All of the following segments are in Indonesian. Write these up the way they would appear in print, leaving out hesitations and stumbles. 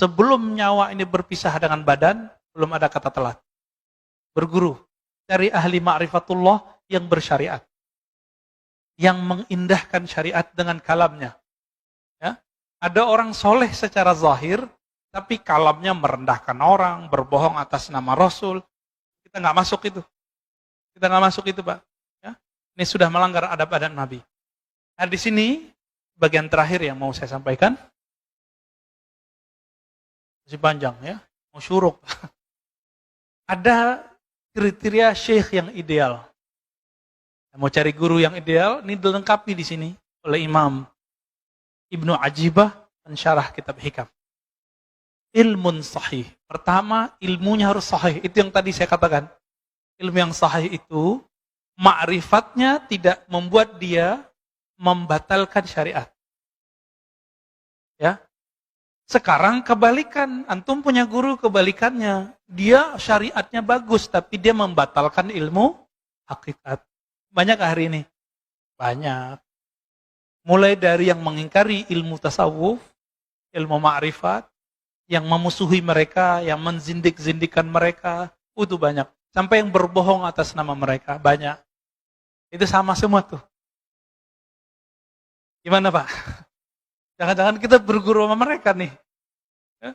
Sebelum nyawa ini berpisah dengan badan, belum ada kata telat. Berguru, cari ahli ma'rifatullah yang bersyariat. Yang mengindahkan syariat dengan kalamnya. Ya. Ada orang soleh secara zahir, tapi kalamnya merendahkan orang, berbohong atas nama Rasul. Kita nggak masuk itu. Kita nggak masuk itu, Pak. Ya. Ini sudah melanggar adab-adab Nabi. Nah, di sini bagian terakhir yang mau saya sampaikan. Masih panjang ya, mau syuruk. Ada kriteria syekh yang ideal. Mau cari guru yang ideal, ini dilengkapi di sini oleh Imam Ibnu Ajibah pensyarah kitab Hikam. Ilmun sahih. Pertama, ilmunya harus sahih. Itu yang tadi saya katakan. Ilmu yang sahih itu, ma'rifatnya tidak membuat dia membatalkan syariat. Ya. Sekarang kebalikan, antum punya guru kebalikannya. Dia syariatnya bagus, tapi dia membatalkan ilmu hakikat. Banyak hari ini? Banyak. Mulai dari yang mengingkari ilmu tasawuf, ilmu ma'rifat, yang memusuhi mereka, yang menzindik-zindikan mereka, itu banyak. Sampai yang berbohong atas nama mereka, banyak. Itu sama semua tuh. Gimana Pak? Jangan-jangan kita berguru sama mereka nih. Ya?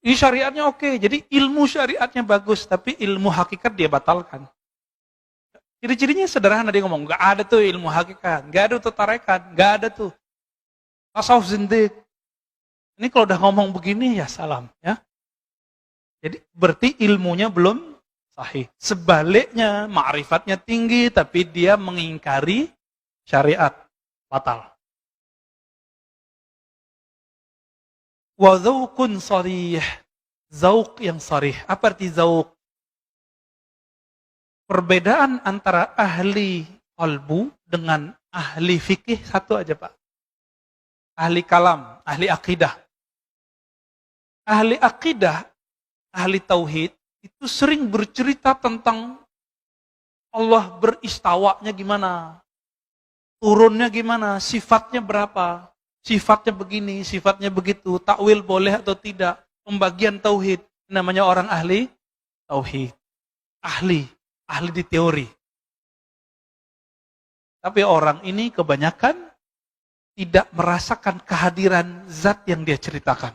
Ini syariatnya oke, jadi ilmu syariatnya bagus, tapi ilmu hakikat dia batalkan. Ciri-cirinya sederhana, dia ngomong, gak ada tuh ilmu hakikat, gak ada tuh tarekat, gak ada tuh tasawuf zindik. Ini kalau udah ngomong begini ya salam. Ya. Jadi berarti ilmunya belum sahih. Sebaliknya, ma'rifatnya tinggi, tapi dia mengingkari syariat, batal. Wa dzauqun sharih, zauq yang sharih. Apa arti zauq? Perbedaan antara ahli qalbu dengan ahli fikih satu aja Pak. Ahli kalam, ahli akidah. Ahli akidah, ahli tauhid, itu sering bercerita tentang Allah beristawanya gimana, turunnya gimana, sifatnya berapa, sifatnya begini, sifatnya begitu, takwil boleh atau tidak, pembagian tauhid, namanya orang ahli tauhid. Ahli di teori. Tapi orang ini kebanyakan tidak merasakan kehadiran zat yang dia ceritakan.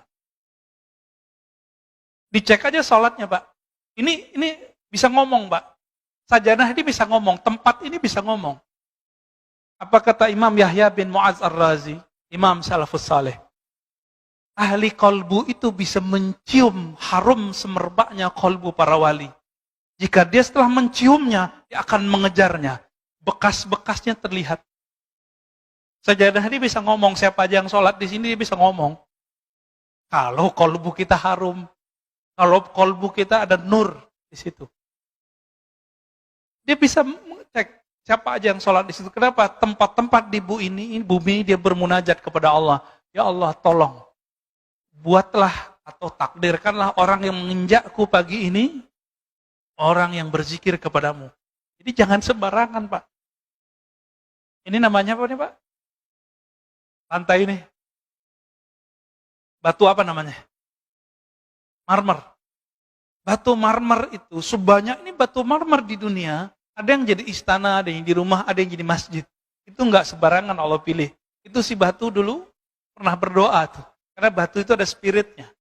Dicek aja sholatnya Pak. Ini bisa ngomong Pak. Sajanah ini bisa ngomong, tempat ini bisa ngomong. Apa kata Imam Yahya bin Mu'adz Ar-Razi, Imam Salafus Saleh? Ahli kolbu itu bisa mencium harum semerbaknya kolbu para wali. Jika dia setelah menciumnya, dia akan mengejarnya. Bekas-bekasnya terlihat. Sajadah ini bisa ngomong, siapa aja yang sholat di sini dia bisa ngomong. Kalau kolbu kita harum, kalau kolbu kita ada nur di situ. Dia bisa mengecek siapa aja yang sholat di situ. Kenapa? Tempat-tempat di bumi dia bermunajat kepada Allah. Ya Allah, tolong. Buatlah atau takdirkanlah orang yang menginjakku pagi ini, orang yang berzikir kepadamu. Jadi jangan sembarangan, Pak. Ini namanya apa nih, Pak? Lantai ini. Batu apa namanya? Marmer. Batu marmer itu sebanyak ini batu marmer di dunia, ada yang jadi istana, ada yang di rumah, ada yang jadi masjid. Itu enggak sembarangan Allah pilih. Itu si batu dulu pernah berdoa tuh. Karena batu itu ada spiritnya.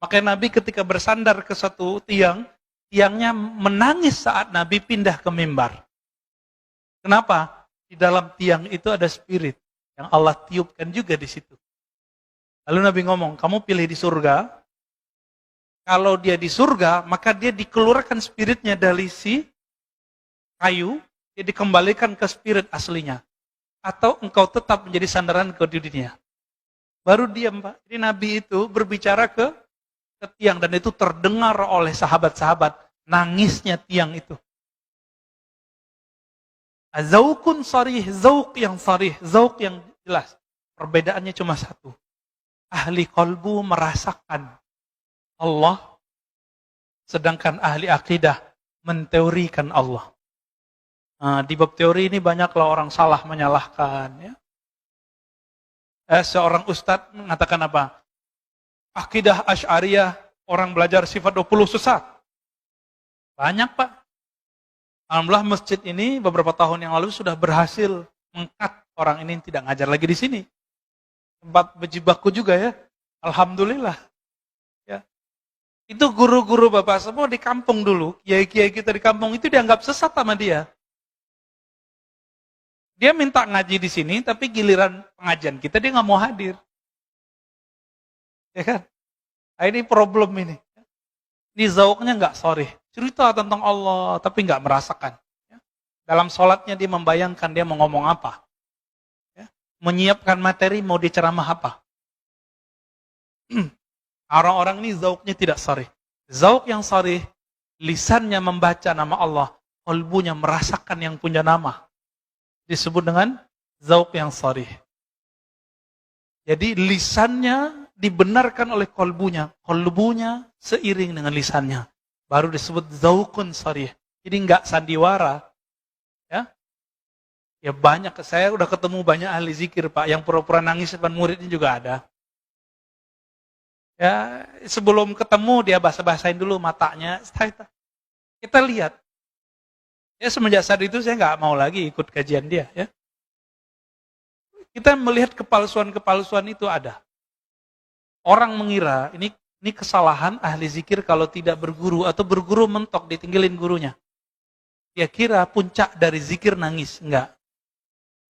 Makanya Nabi ketika bersandar ke satu tiang, tiangnya menangis saat Nabi pindah ke mimbar. Kenapa? Di dalam tiang itu ada spirit yang Allah tiupkan juga di situ. Lalu Nabi ngomong, kamu pilih di surga. Kalau dia di surga, maka dia dikeluarkan spiritnya dari si kayu, dia dikembalikan ke spirit aslinya. Atau engkau tetap menjadi sandaran ke dunia. Baru diam, Pak. Jadi Nabi itu berbicara ke tiang dan itu terdengar oleh sahabat-sahabat nangisnya tiang itu. Zauqun sarih, zauq yang sarih, zauq yang jelas. Perbedaannya cuma satu. Ahli qalbu merasakan Allah, sedangkan ahli akidah menteorikan Allah. Nah, di bab teori ini banyaklah orang salah menyalahkan. Ya. Seorang ustadz mengatakan apa? Akidah Asy'ariyah, orang belajar sifat 20 sesat. Banyak, Pak. Alhamdulillah masjid ini beberapa tahun yang lalu sudah berhasil mengkat orang ini tidak ngajar lagi di sini. Tempat berjibaku juga ya. Alhamdulillah. Ya. Itu guru-guru Bapak semua di kampung dulu, kiai-kiai kita di kampung itu dianggap sesat sama dia. Dia minta ngaji di sini, tapi giliran pengajian kita dia nggak mau hadir. Ya kan? Nah, ini problem ini. Ini zauknya nggak sorry. Cerita tentang Allah, tapi nggak merasakan. Dalam sholatnya dia membayangkan dia mau ngomong apa. Menyiapkan materi mau diceramah apa. Orang-orang ini zauknya tidak sorry. Zauk yang sorry, lisannya membaca nama Allah, kalbunya merasakan yang punya nama. Disebut dengan zauk yang sorry. Jadi lisannya dibenarkan oleh kalbunya seiring dengan lisannya. Baru disebut zaukun sorry. Jadi nggak sandiwara. Ya banyak, saya udah ketemu banyak ahli zikir Pak, yang pura-pura nangis depan muridnya juga ada. Ya sebelum ketemu dia bahasa-bahasain dulu matanya. Kita lihat. Ya semenjak saat itu saya nggak mau lagi ikut kajian dia. Ya. Kita melihat kepalsuan-kepalsuan itu ada. Orang mengira ini kesalahan ahli zikir kalau tidak berguru atau berguru mentok ditinggalin gurunya. Dia kira puncak dari zikir nangis, enggak.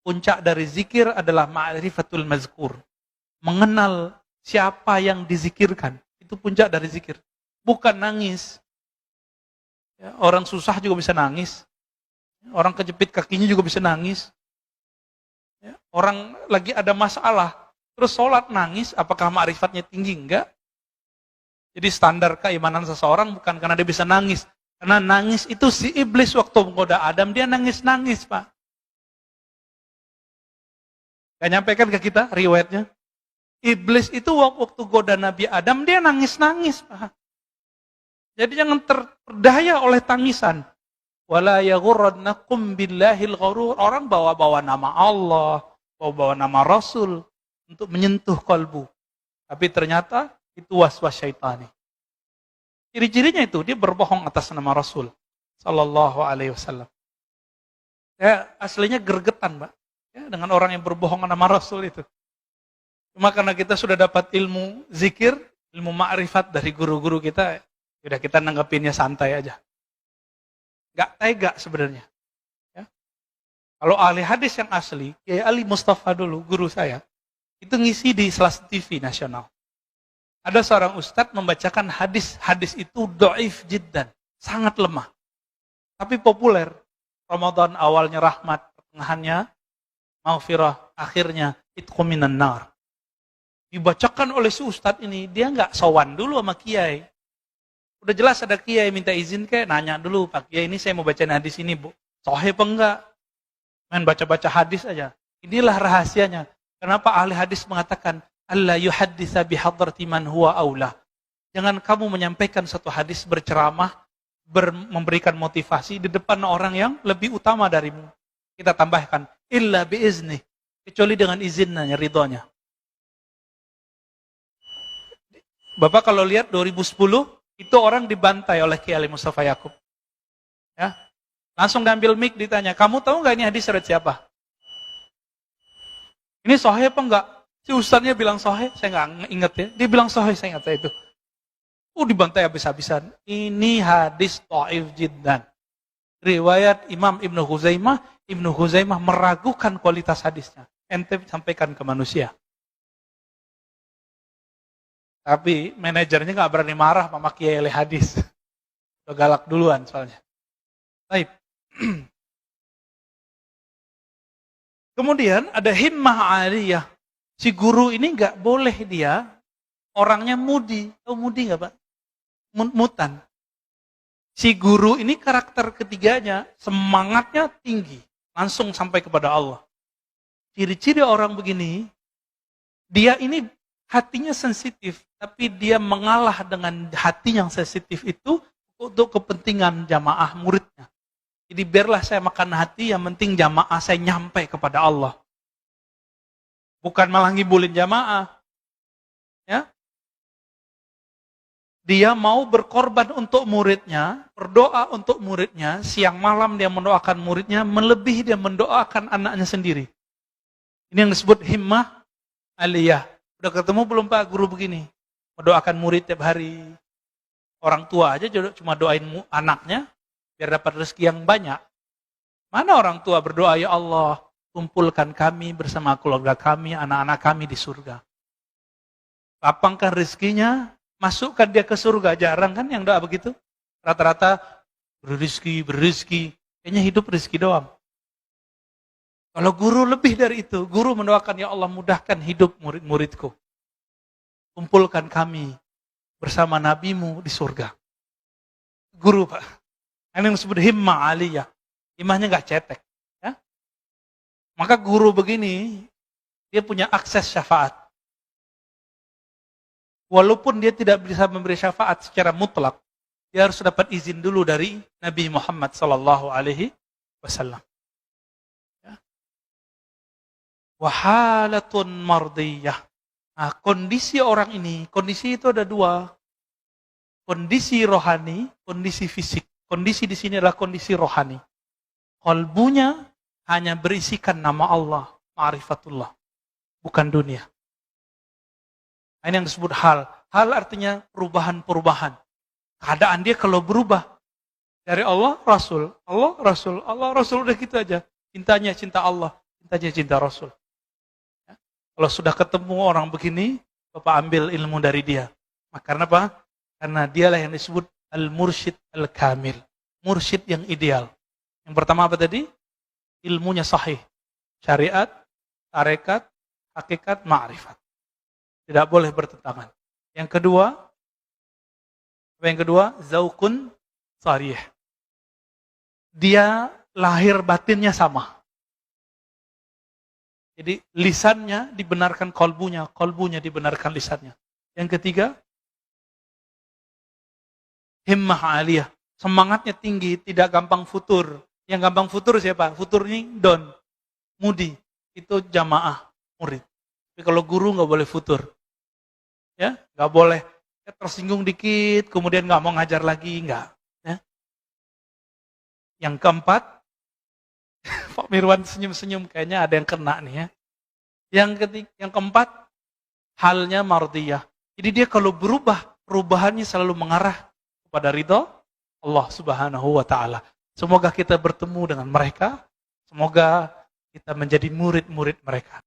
Puncak dari zikir adalah ma'rifatul mazkur. Mengenal siapa yang dizikirkan. Itu puncak dari zikir. Bukan nangis. Ya, orang susah juga bisa nangis. Orang kejepit kakinya juga bisa nangis. Ya, orang lagi ada masalah. Terus sholat nangis, apakah ma'rifatnya tinggi? Enggak. Jadi standar keimanan seseorang bukan karena dia bisa nangis. Karena nangis itu si iblis waktu menggoda Adam, dia nangis-nangis Pak. Gak nyampaikan ke kita riwayatnya. Iblis itu waktu goda Nabi Adam, dia nangis-nangis Pak. Jadi jangan terperdaya oleh tangisan. Wala yaghurrannakum billahil ghurur. Orang bawa-bawa nama Allah, bawa-bawa nama Rasul untuk menyentuh kalbu. Tapi ternyata itu waswas syaitani. Ciri-cirinya itu dia berbohong atas nama Rasul sallallahu alaihi wasallam. Ya, aslinya gergetan, Mbak. Ya, dengan orang yang berbohong nama Rasul itu. Cuma karena kita sudah dapat ilmu zikir, ilmu ma'rifat dari guru-guru kita, sudah kita nanggapinnya santai aja. Gak tega sebenarnya. Ya. Kalau ahli hadis yang asli, Kiai Ali Mustafa dulu, guru saya, itu ngisi di Selas TV nasional. Ada seorang ustadz membacakan hadis itu dhaif jiddan, sangat lemah. Tapi populer. Ramadan awalnya rahmat, pertengahannya maghfirah, akhirnya itqu minan nar. Dibacakan oleh si ustadz ini, dia nggak sowan dulu sama kiai. Udah jelas ada kiai minta izin kayak nanya dulu, Pak Kiai ini saya mau bacain hadis ini, Bu. Sahih apa enggak? Main baca-baca hadis aja. Inilah rahasianya. Kenapa ahli hadis mengatakan Allah yuhadditsa bihadrati man huwa aula. Jangan kamu menyampaikan satu hadis berceramah, memberikan motivasi di depan orang yang lebih utama darimu. Kita tambahkan illa biizni, kecuali dengan izinnya, ridhonya. Bapak kalau lihat 2010 itu orang dibantai oleh Kiai Ali Mustafa Yakub. Ya. Langsung ngambil mic ditanya, "Kamu tahu enggak ini hadis riwayat siapa?" Ini sahih apa enggak? Si ustaznya bilang sahih, saya nggak ingat ya. Dia bilang sahih, saya ingat itu. Dibantai habis-habisan. Ini hadis dhaif jiddan. Riwayat Imam Ibnu Huzaimah meragukan kualitas hadisnya. Ente sampaikan ke manusia. Tapi manajernya nggak berani marah sama kiai hadis. Udah galak duluan soalnya. Baik. Kemudian ada himmah aliyah. Si guru ini nggak boleh dia orangnya mudi. Tahu mudi nggak Pak? Mutan. Si guru ini karakter ketiganya semangatnya tinggi. Langsung sampai kepada Allah. Ciri-ciri orang begini, dia ini hatinya sensitif. Tapi dia mengalah dengan hati yang sensitif itu untuk kepentingan jamaah muridnya. Jadi biarlah saya makan hati, yang penting jamaah saya nyampe kepada Allah. Bukan malah ngibulin jamaah. Ya. Dia mau berkorban untuk muridnya, berdoa untuk muridnya, siang malam dia mendoakan muridnya, melebihi dia mendoakan anaknya sendiri. Ini yang disebut himmah aliyah. Udah ketemu belum Pak guru begini? Mendoakan murid tiap hari. Orang tua aja cuma doain anaknya, biar dapat rezeki yang banyak. Mana orang tua berdoa, ya Allah, kumpulkan kami bersama keluarga kami, anak-anak kami di surga. Lapangkan rezekinya, masukkan dia ke surga. Jarang kan yang doa begitu? Rata-rata berizki. Kayaknya hidup rezeki doang. Kalau guru lebih dari itu. Guru mendoakan, ya Allah mudahkan hidup murid-muridku. Kumpulkan kami bersama nabimu di surga. Guru Pak. Ini yang disebut himmah aliyah. Himmahnya gak cetek. Ya? Maka guru begini, dia punya akses syafaat. Walaupun dia tidak bisa memberi syafaat secara mutlak, dia harus dapat izin dulu dari Nabi Muhammad SAW. Ya. Wahalatun mardiyah. Nah, kondisi orang ini, kondisi itu ada dua. Kondisi rohani, kondisi fisik. Kondisi di sini adalah kondisi rohani. Qalbunya hanya berisikan nama Allah, ma'rifatullah, bukan dunia. Ini yang disebut hal. Hal artinya perubahan-perubahan. Keadaan dia kalau berubah dari Allah, Rasul, Allah, Rasul, Allah, Rasul, udah gitu aja. Cintanya cinta Allah, cintanya cinta Rasul. Ya. Kalau sudah ketemu orang begini, Bapak ambil ilmu dari dia. Karena apa? Karena dialah yang disebut al-mursyid al-kamil. Mursyid yang ideal. Yang pertama apa tadi? Ilmunya sahih. Syariat, tarekat, hakikat, ma'rifat. Tidak boleh bertentangan. Yang kedua, apa yang kedua? Zaukun sarih. Dia lahir batinnya sama. Jadi lisannya dibenarkan kolbunya, kolbunya dibenarkan lisannya. Yang ketiga, himmah aliyah. Semangatnya tinggi, tidak gampang futur. Yang gampang futur siapa? Futur ini don, mudi. Itu jamaah, murid. Tapi kalau guru nggak boleh futur. Ya, nggak boleh tersinggung dikit, kemudian nggak mau ngajar lagi, nggak. Ya. Yang keempat, Pak Mirwan senyum-senyum, kayaknya ada yang kena nih ya. Yang keempat, halnya mardiyah. Jadi dia kalau berubah, perubahannya selalu mengarah kepada ridho Allah Subhanahu wa Ta'ala. Semoga kita bertemu dengan mereka, semoga kita menjadi murid-murid mereka.